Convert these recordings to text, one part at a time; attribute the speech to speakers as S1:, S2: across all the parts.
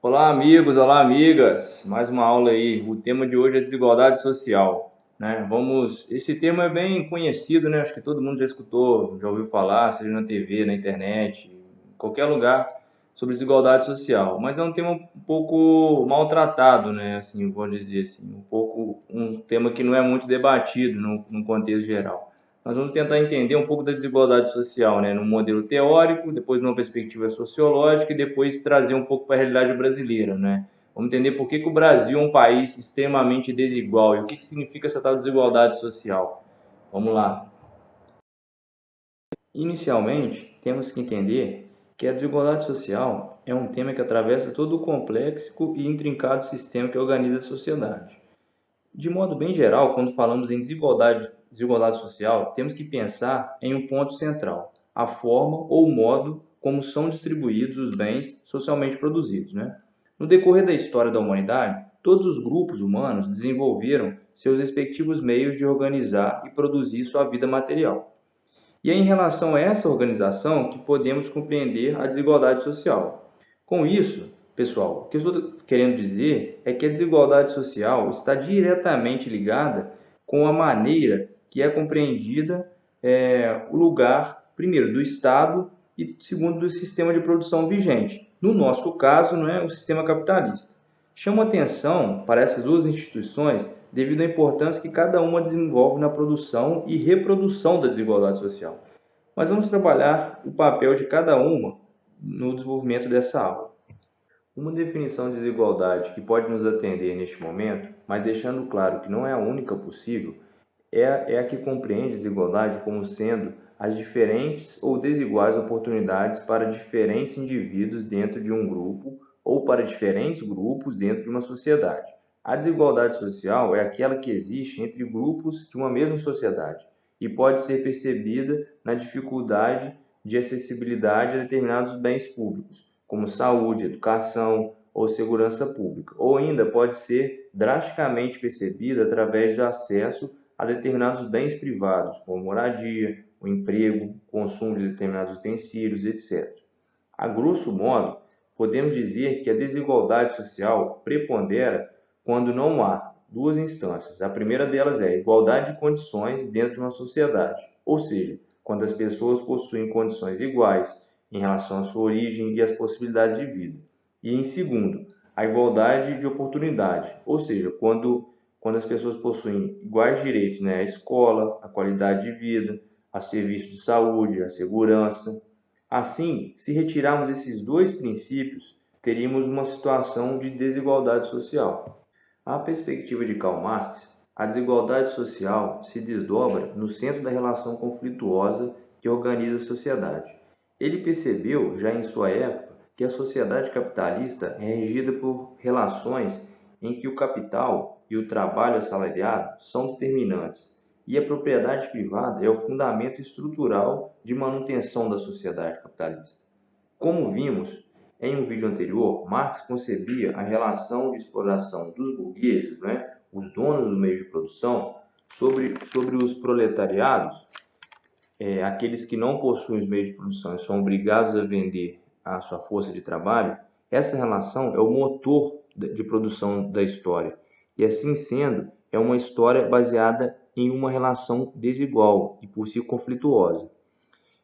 S1: Olá, amigos, olá, amigas. Mais uma aula aí. O tema de hoje é desigualdade social, né? Esse tema é bem conhecido, né? Acho que todo mundo já escutou, já ouviu falar, seja na TV, na internet, em qualquer lugar, sobre desigualdade social. Mas é um tema um pouco maltratado, né? Assim, vou dizer assim, um tema que não é muito debatido no contexto geral. Nós vamos tentar entender um pouco da desigualdade social, né, num modelo teórico, depois numa perspectiva sociológica e depois trazer um pouco para a realidade brasileira, né? Vamos entender por que que o Brasil é um país extremamente desigual e o que que significa essa tal desigualdade social. Vamos lá. Inicialmente, temos que entender que a desigualdade social é um tema que atravessa todo o complexo e intrincado sistema que organiza a sociedade. De modo bem geral, quando falamos em desigualdade social, temos que pensar em um ponto central: a forma ou modo como são distribuídos os bens socialmente produzidos, né? No decorrer da história da humanidade, todos os grupos humanos desenvolveram seus respectivos meios de organizar e produzir sua vida material. E é em relação a essa organização que podemos compreender a desigualdade social. Com isso, pessoal, o que eu estou querendo dizer é que a desigualdade social está diretamente ligada com a maneira que é compreendida o lugar, primeiro, do Estado e, segundo, do sistema de produção vigente. No nosso caso, não é o sistema capitalista. Chamo atenção para essas duas instituições devido à importância que cada uma desenvolve na produção e reprodução da desigualdade social. Mas vamos trabalhar o papel de cada uma no desenvolvimento dessa aula. Uma definição de desigualdade que pode nos atender neste momento, mas deixando claro que não é a única possível, é a que compreende a desigualdade como sendo as diferentes ou desiguais oportunidades para diferentes indivíduos dentro de um grupo ou para diferentes grupos dentro de uma sociedade. A desigualdade social é aquela que existe entre grupos de uma mesma sociedade e pode ser percebida na dificuldade de acessibilidade a determinados bens públicos, como saúde, educação ou segurança pública, ou ainda pode ser drasticamente percebida através do acesso a determinados bens privados, como moradia, o emprego, consumo de determinados utensílios, etc. A grosso modo, podemos dizer que a desigualdade social prepondera quando não há duas instâncias. A primeira delas é a igualdade de condições dentro de uma sociedade, ou seja, quando as pessoas possuem condições iguais em relação à sua origem e às possibilidades de vida. E em segundo, a igualdade de oportunidade, ou seja, quando as pessoas possuem iguais direitos, né, à escola, à qualidade de vida, a serviços de saúde, à segurança. Assim, se retirarmos esses dois princípios, teríamos uma situação de desigualdade social. A perspectiva de Karl Marx, a desigualdade social se desdobra no centro da relação conflituosa que organiza a sociedade. Ele percebeu, já em sua época, que a sociedade capitalista é regida por relações em que o capital e o trabalho assalariado são determinantes, e a propriedade privada é o fundamento estrutural de manutenção da sociedade capitalista. Como vimos em um vídeo anterior, Marx concebia a relação de exploração dos burgueses, né, os donos do meio de produção, sobre os proletariados, aqueles que não possuem os meios de produção e são obrigados a vender a sua força de trabalho. Essa relação é o motor de produção da história. E assim sendo, é uma história baseada em uma relação desigual e por si conflituosa.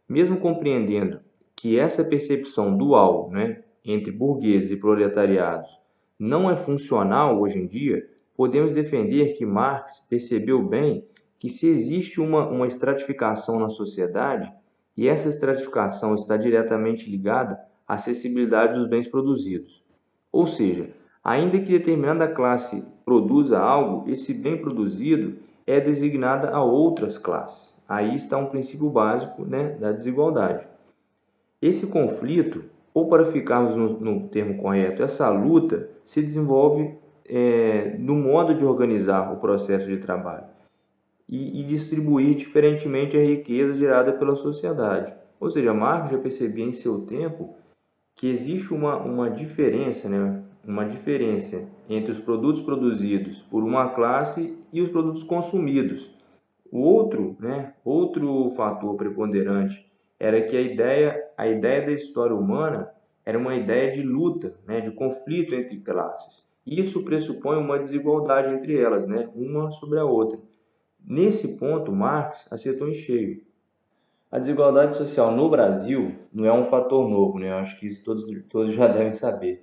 S1: Mesmo compreendendo que essa percepção dual, né, entre burgueses e proletariados não é funcional hoje em dia, podemos defender que Marx percebeu bem que se existe uma estratificação na sociedade, e essa estratificação está diretamente ligada à acessibilidade dos bens produzidos. Ou seja, ainda que determinada classe produza algo, esse bem produzido é designada a outras classes. Aí está um princípio básico, né, da desigualdade. Esse conflito, ou para ficarmos no termo correto, essa luta se desenvolve no modo de organizar o processo de trabalho e distribuir diferentemente a riqueza gerada pela sociedade. Ou seja, Marx já percebia em seu tempo que existe uma diferença, né? Uma diferença entre os produtos produzidos por uma classe e os produtos consumidos. O outro, né, outro fator preponderante era que a ideia da história humana era uma ideia de luta, né, de conflito entre classes. Isso pressupõe uma desigualdade entre elas, né, uma sobre a outra. Nesse ponto, Marx acertou em cheio. A desigualdade social no Brasil não é um fator novo, né? Eu acho que isso todos já devem saber.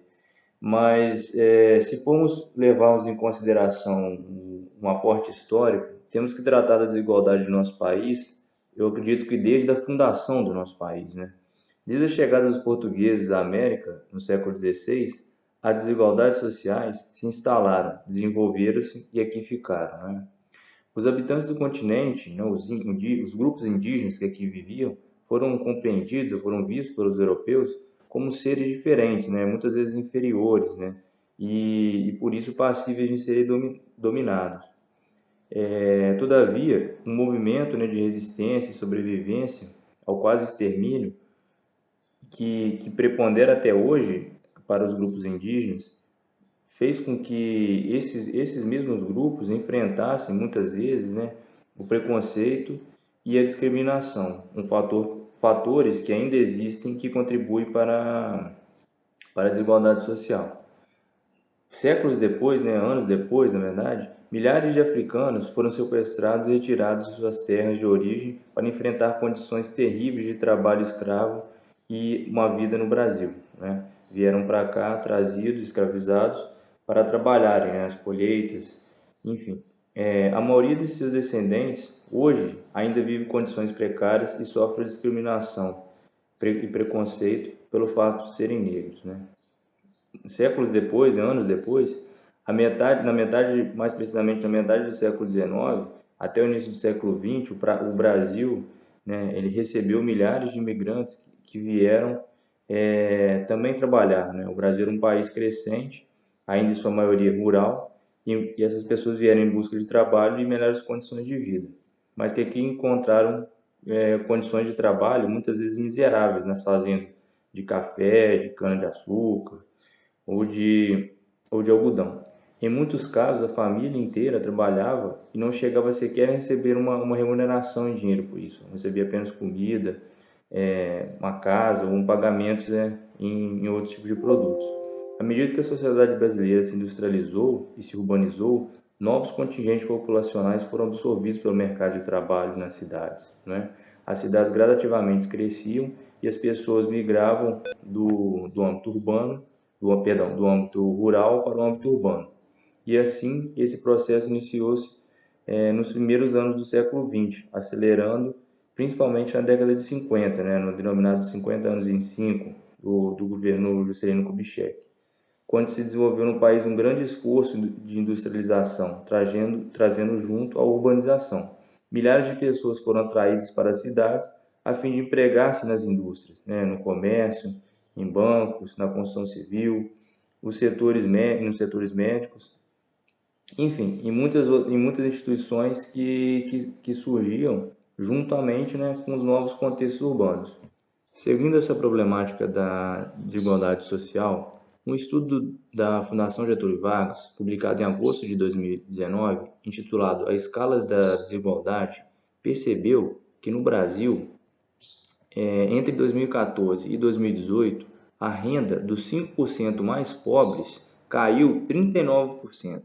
S1: Mas se formos levarmos em consideração um aporte histórico, temos que tratar da desigualdade do nosso país, eu acredito que desde a fundação do nosso país, né? Desde a chegada dos portugueses à América, no século XVI, as desigualdades sociais se instalaram, desenvolveram-se e aqui ficaram, né? Os habitantes do continente, né, os grupos indígenas que aqui viviam, foram compreendidos, ou foram vistos pelos europeus como seres diferentes, né, muitas vezes inferiores, né, e por isso passíveis de serem dominados. Todavia, um movimento, né, de resistência e sobrevivência ao quase extermínio que prepondera até hoje para os grupos indígenas fez com que esses mesmos grupos enfrentassem muitas vezes, né, o preconceito e a discriminação, fatores que ainda existem que contribuem para a desigualdade social. Séculos depois, né, anos depois, na verdade, milhares de africanos foram sequestrados e retirados de suas terras de origem para enfrentar condições terríveis de trabalho escravo e uma vida no Brasil, né? Vieram para cá trazidos, escravizados, para trabalharem, né, as colheitas, enfim. A maioria de seus descendentes, hoje, ainda vive condições precárias e sofre discriminação e preconceito pelo fato de serem negros, né? Séculos depois, anos depois, mais precisamente na metade do século XIX, até o início do século XX, o Brasil, né, ele recebeu milhares de imigrantes que vieram também trabalhar, né? O Brasil era um país crescente, ainda em sua maioria rural, e essas pessoas vieram em busca de trabalho e melhores condições de vida, mas que aqui encontraram condições de trabalho muitas vezes miseráveis nas fazendas de café, de cana-de-açúcar, ou de, ou de algodão. Em muitos casos, a família inteira trabalhava e não chegava sequer a receber uma remuneração em dinheiro por isso. Recebia apenas comida, uma casa ou um pagamento, né, em outros tipos de produtos. À medida que a sociedade brasileira se industrializou e se urbanizou, novos contingentes populacionais foram absorvidos pelo mercado de trabalho nas cidades, né? As cidades gradativamente cresciam e as pessoas migravam do âmbito urbano do âmbito rural para o âmbito urbano. E assim, esse processo iniciou-se nos primeiros anos do século XX, acelerando principalmente na década de 50, né, no denominado 50 anos em 5, do governo Juscelino Kubitschek, quando se desenvolveu no país um grande esforço de industrialização, trazendo junto a urbanização. Milhares de pessoas foram atraídas para as cidades a fim de empregar-se nas indústrias, né, no comércio, em bancos, na construção civil, nos setores médicos, enfim, em muitas instituições que surgiam juntamente, né, com os novos contextos urbanos. Seguindo essa problemática da desigualdade social, um estudo da Fundação Getúlio Vargas, publicado em agosto de 2019, intitulado A Escala da Desigualdade, percebeu que no Brasil, entre 2014 e 2018, a renda dos 5% mais pobres caiu 39%.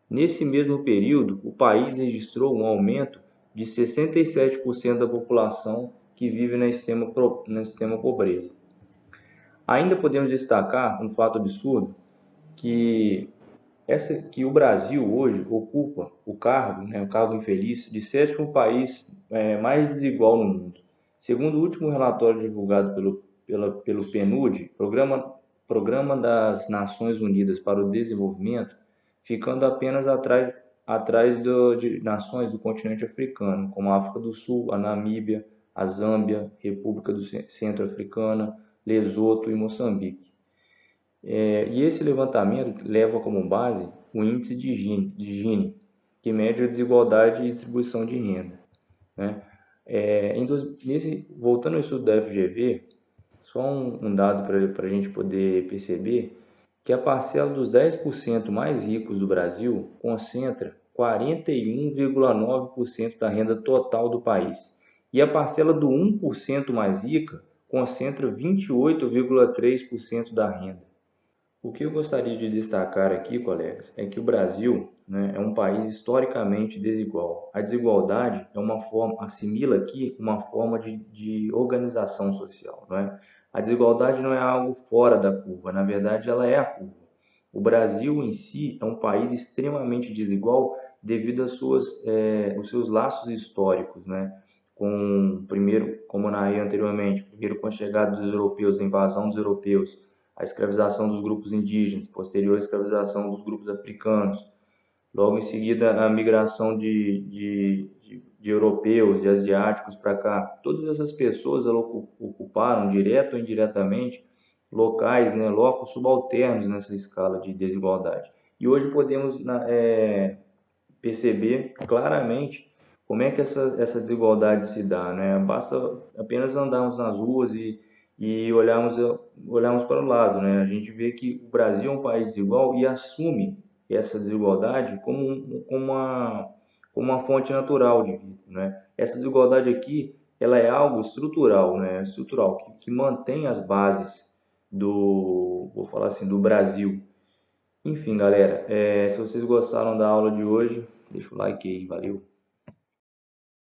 S1: Nesse mesmo período, o país registrou um aumento de 67% da população que vive na extrema pobreza. Ainda podemos destacar um fato absurdo, que o Brasil hoje ocupa o cargo infeliz de sétimo país mais desigual no mundo. Segundo o último relatório divulgado pelo PNUD, Programa das Nações Unidas para o Desenvolvimento, ficando apenas atrás de nações do continente africano, como a África do Sul, a Namíbia, a Zâmbia, República do Centro-Africana, Lesoto e Moçambique. E esse levantamento leva como base o índice de Gini, que mede a desigualdade e distribuição de renda, né? Voltando ao estudo da FGV, só um dado para a gente poder perceber que a parcela dos 10% mais ricos do Brasil concentra 41,9% da renda total do país. E a parcela do 1% mais rica concentra 28,3% da renda. O que eu gostaria de destacar aqui, colegas, é que o Brasil, né, é um país historicamente desigual. A desigualdade é uma forma, assimila aqui uma forma de organização social, não é? A desigualdade não é algo fora da curva, na verdade ela é a curva. O Brasil em si é um país extremamente desigual devido aos seus laços históricos, né? Primeiro, como eu narrei anteriormente, primeiro com a chegada dos europeus, a invasão dos europeus, a escravização dos grupos indígenas, posterior escravização dos grupos africanos, logo em seguida a migração de europeus e asiáticos para cá. Todas essas pessoas ocuparam, direto ou indiretamente, locais, né, locos subalternos nessa escala de desigualdade. E hoje podemos perceber claramente como é que essa desigualdade se dá, né? Basta apenas andarmos nas ruas e olharmos para o lado, né? A gente vê que o Brasil é um país desigual e assume essa desigualdade como uma fonte natural de vida, né? Essa desigualdade aqui, ela é algo estrutural, né? Estrutural, que mantém as bases vou falar assim, do Brasil. Enfim, galera, se vocês gostaram da aula de hoje, deixa o like aí, valeu!